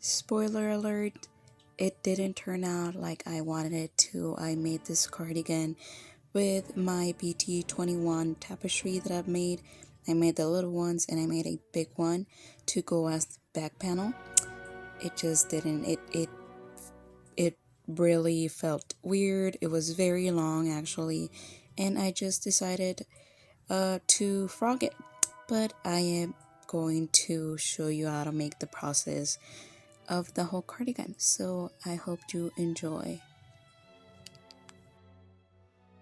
Spoiler alert, it didn't turn out like I wanted it to. I made this cardigan with my BT21 tapestry that I've made. I made the little ones and I made a big one to go as the back panel. It just didn't, it really felt weird. It was very long actually, and I just decided to frog it. But I am going to show you how to make the process of the whole cardigan, so I hope you enjoy.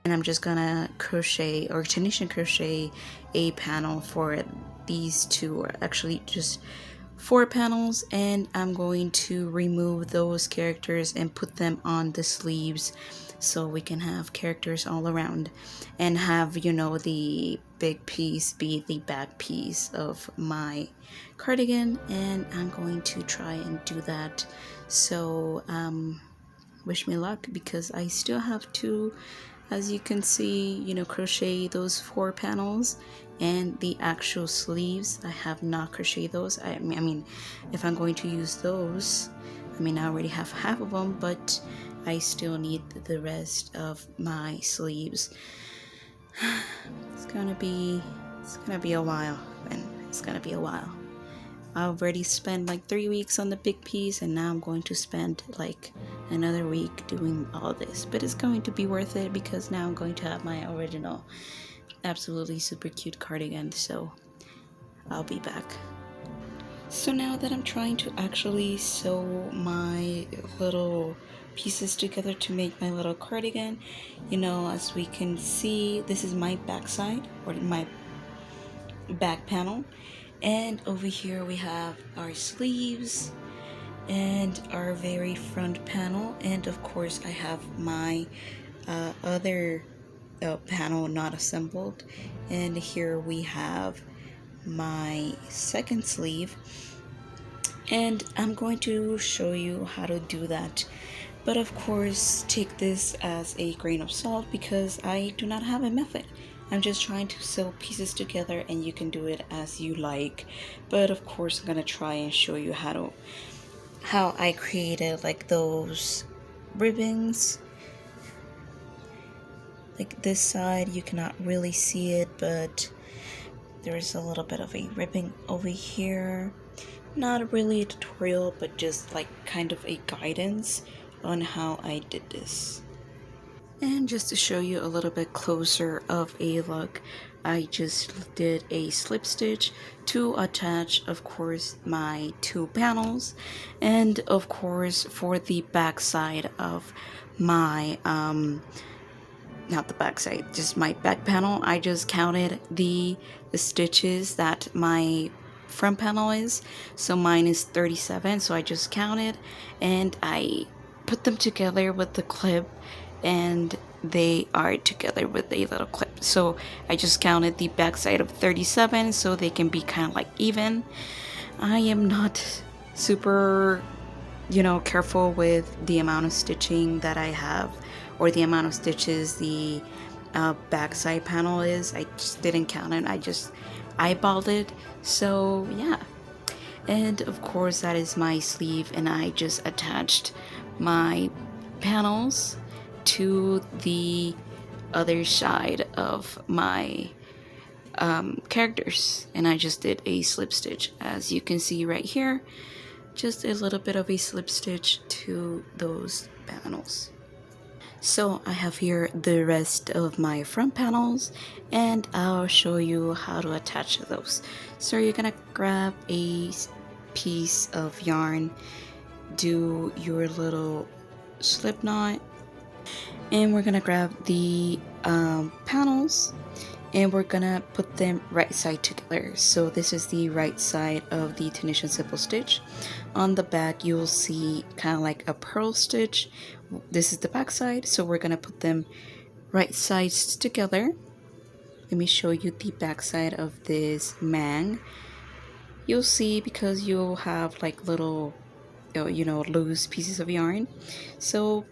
And I'm just gonna crochet or Tunisian crochet a panel for these two, or actually just 4 panels, and I'm going to remove those characters and put them on the sleeves so we can have characters all around and have, you know, the big piece be the back piece of my cardigan. And I'm going to try and do that, so wish me luck, because I still have to, as you can see, you know, crochet those 4 panels, and the actual sleeves I have not crocheted those. I mean, if I'm going to use those, I mean, I already have half of them, but I still need the rest of my sleeves. It's gonna be a while, and it's gonna be a while. I already spent like 3 weeks on the big piece, and now I'm going to spend like another week doing all this, but it's going to be worth it because now I'm going to have my original absolutely super cute cardigan. So I'll be back. So now that I'm trying to actually sew my little pieces together to make my little cardigan, you know, as we can see, this is my back side, or my back panel, and over here we have our sleeves and our very front panel, and of course I have my other panel not assembled, and here we have my second sleeve, and I'm going to show you how to do that. But of course, take this as a grain of salt because I do not have a method. I'm just trying to sew pieces together, and you can do it as you like. But of course, I'm gonna try and show you how I created like those ribbons. Like this side, you cannot really see it, but there's a little bit of a ribbon over here. Not really a tutorial, but just like kind of a guidance on how I did this. And just to show you a little bit closer of a look, I just did a slip stitch to attach, of course, my 2 panels, and of course for the back side of my not the back side, just my back panel, I just counted the stitches that my front panel is. So mine is 37, so I just counted and I put them together with the clip, and they are together with a little clip. So I just counted the back side of 37 so they can be kind of like even. I am not super, you know, careful with the amount of stitching that I have, or the amount of stitches the backside panel is. I just didn't count it. I just eyeballed it. So yeah. And of course that is my sleeve, and I just attached my panels to the other side of my characters, and I just did a slip stitch, as you can see right here, just a little bit of a slip stitch to those panels. So I have here the rest of my front panels, and I'll show you how to attach those. So you're gonna grab a piece of yarn, do your little slip knot, and we're gonna grab the panels, and we're gonna put them right side together. So this is the right side of the Tunisian simple stitch. On the back you'll see kind of like a purl stitch. This is the back side, so we're gonna put them right sides together. Let me show you the back side of this mang. You'll see, because you'll have like little, you know, loose pieces of yarn. So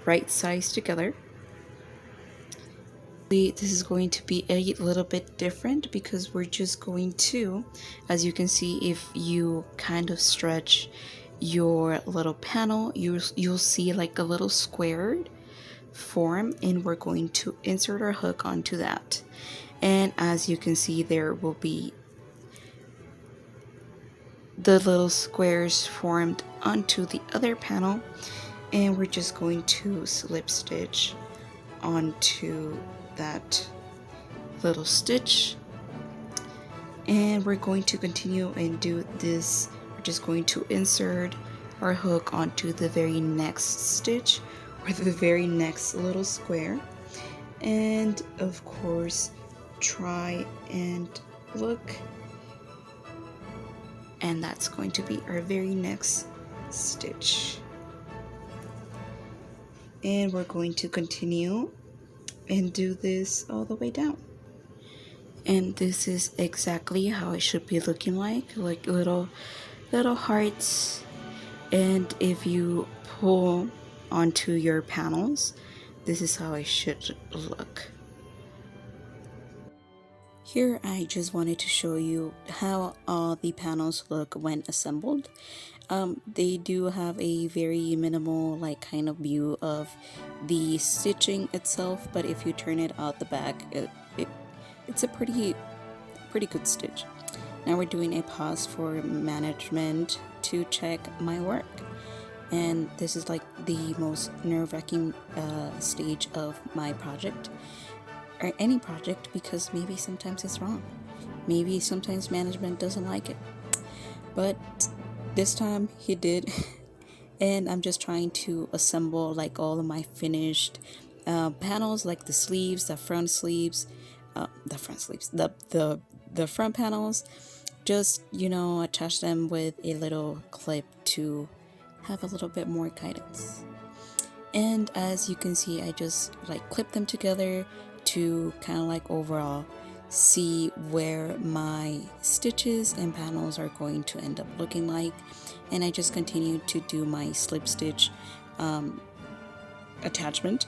right sides together, This is going to be a little bit different because we're just going to, as you can see, if you kind of stretch your little panel, you'll see like a little squared form, and we're going to insert our hook onto that. And as you can see, there will be the little squares formed onto the other panel, and we're just going to slip stitch onto that little stitch, and we're going to continue and do this. We're just going to insert our hook onto the very next stitch or the very next little square, and of course try and look, and that's going to be our very next stitch. And we're going to continue and do this all the way down. And this is exactly how it should be looking like little hearts. And if you pull onto your panels, this is how it should look. Here I just wanted to show you how all the panels look when assembled. They do have a very minimal like kind of view of the stitching itself, but if you turn it out the back, it's a pretty good stitch. Now we're doing a pause for management to check my work, and this is like the most nerve-wracking stage of my project, or any project, because maybe sometimes it's wrong, maybe sometimes management doesn't like it, but this time he did. And I'm just trying to assemble like all of my finished panels, like the sleeves, the front panels, just, you know, attach them with a little clip to have a little bit more guidance. And as you can see, I just like clip them together to kind of like overall see where my stitches and panels are going to end up looking like. And I just continue to do my slip stitch attachment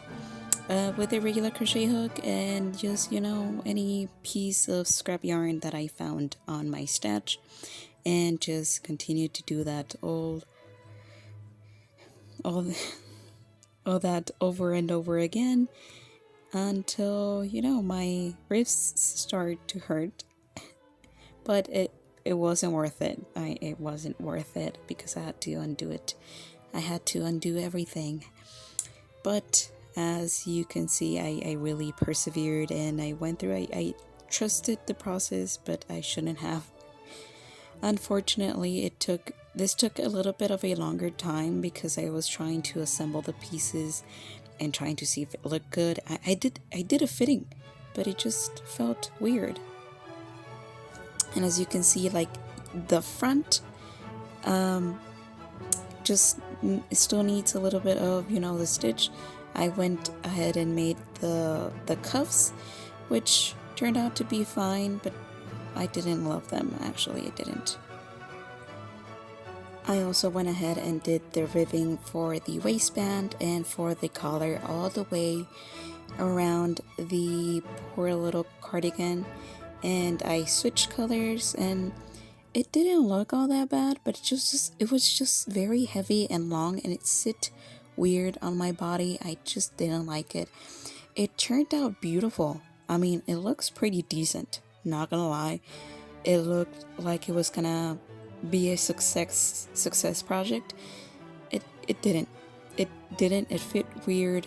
with a regular crochet hook, and just, you know, any piece of scrap yarn that I found on my stash, and just continue to do that all that over and over again until, you know, my wrists start to hurt. But it wasn't worth it. It wasn't worth it because I had to undo it. I had to undo everything. But as you can see, I really persevered and I went through. I trusted the process, but I shouldn't have. Unfortunately, this took a little bit of a longer time because I was trying to assemble the pieces and trying to see if it looked good. I did a fitting, but it just felt weird. And as you can see, like the front just still needs a little bit of, you know, the stitch. I went ahead and made the cuffs, which turned out to be fine, but I didn't love them. Actually, I didn't. I also went ahead and did the ribbing for the waistband and for the collar all the way around the poor little cardigan, and I switched colors, and it didn't look all that bad, but it was just very heavy and long, and it sit weird on my body. I just didn't like it. It turned out beautiful. I mean, it looks pretty decent, not gonna lie. It looked like it was gonna be a success project. It didn't. It fit weird.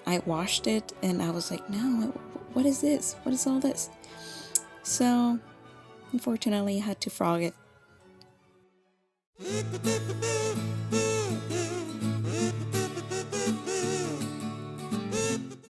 I washed it and I was like, no, what is this? What is all this? So unfortunately I had to frog it.